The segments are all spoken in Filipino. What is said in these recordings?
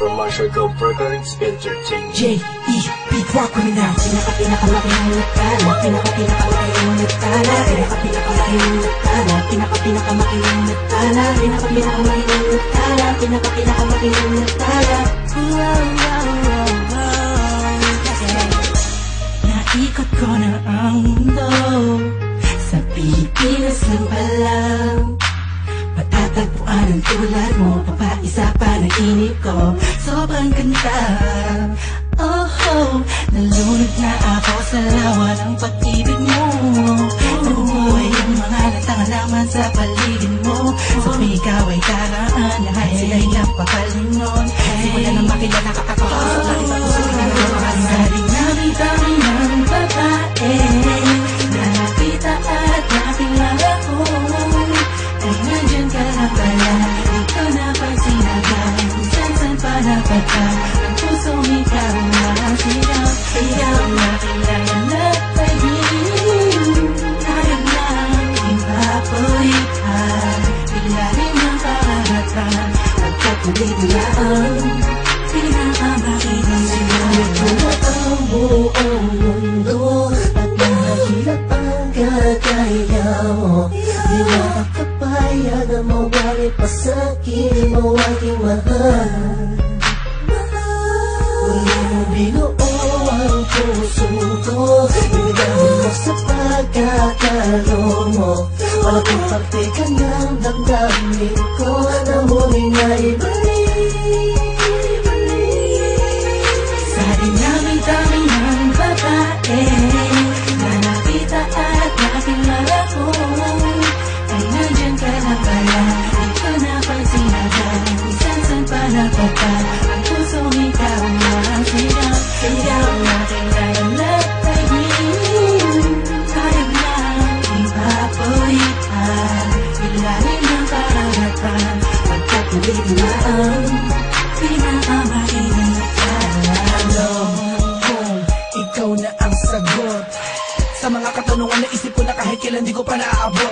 from Marshall Cove Recordings Entertainment. J.E.B. Rock with me now. Pinaka-pinakamaking nagtala, pinaka-pinakamaking nagtala, pinaka-pinakamaking nagtala, pinaka-pinakamaking nagtala, pinaka-pinakamaking nagtala, pinaka-pinakamaking nagtala. Naikot ko na ang mundo, sa Pilipinas lang pala. Matatagpuan ang tulad mo, papaisa pa ng inip ko. Sobrang ganda, oh, nalunod na ako sa lawa ng pag-ibig mo. Nabubuhay ang mga natangalaman sa paligid mo. Sa ikaw ay karaan, lahat sila'y napapalingon. Simula na makilala ka ako, sa lahat sa puso ka na makasaling dami-dami ng babae na nakita at nakilala ko. Ay nandyan ka na pala, di ko napansin agad. Kung saan pa napagka, ang pusong ikaw na sigaw. Ikaw na kailangan na pag-ibig, kayang lang ipapulitan. Ilalim ng karagatan, pagkakulit nila ang pinakamakinig sila. Nagbuhat ang buong mundo at mahirap ang kagaya mo. Di makakapayag na mawali pa sa'kin mo aking mahal. Muli mo binuo ang puso ko, ibigay mo sa pagkakalo mo. Wala kong parte ka ng damdamin ko na muli nga ibalik. Sa dinami-dami ng babae na nakita at nakilala ko, ay nandyan ka na pala, di ko napansin agad. Kung saan pa napagka, ang pusong ikaw ang sigaw. Sigaw na kailangan na pag-ibig, kayang lang ipapulitan. Ilalim ng karagatan, pagkatuloy na ang pinakamakinig. Alam kong ikaw na ang sagot sa mga katanungan na isip ko na kahit kailan di ko pa naaabot.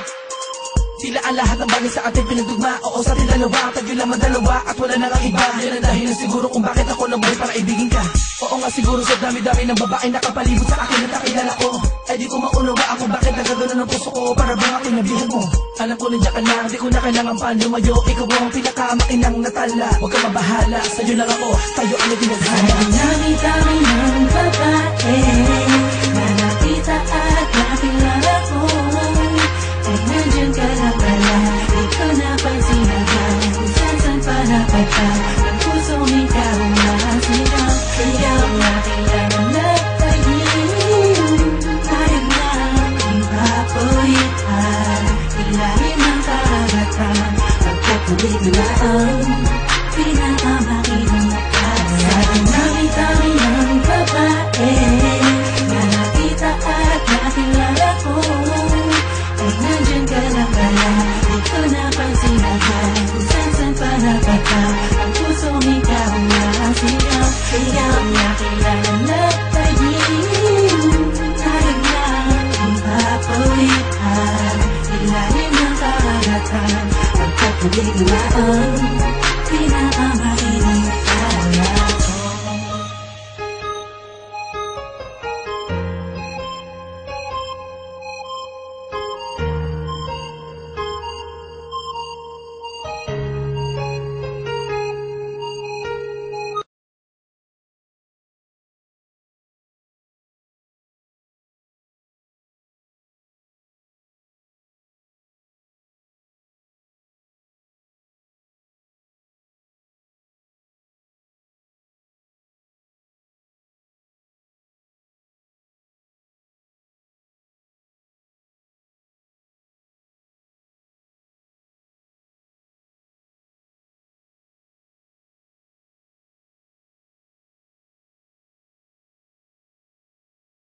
Tila ang lahat ng bagay sa ating pinagdugma. Oo, sa ating dalawa, tayo lang madalawa at wala na ang iba. Yan ang dahilan siguro kung bakit ako nabuhay para ibigin ka. Oo nga siguro sa dami-dami ng babae nakapalibot sa akin at nakilala ko. Ay di ko maunawa ako bakit nagagano ng puso ko para bang aking nabihan mo. Alam ko nandiyan ka na, di ko na kailangan pa lumayo. Ikaw ang pinakamakinang natala. Huwag ka mabahala, sa'yo lang ako, tayo ang naging naghana. Dami-dami ng babae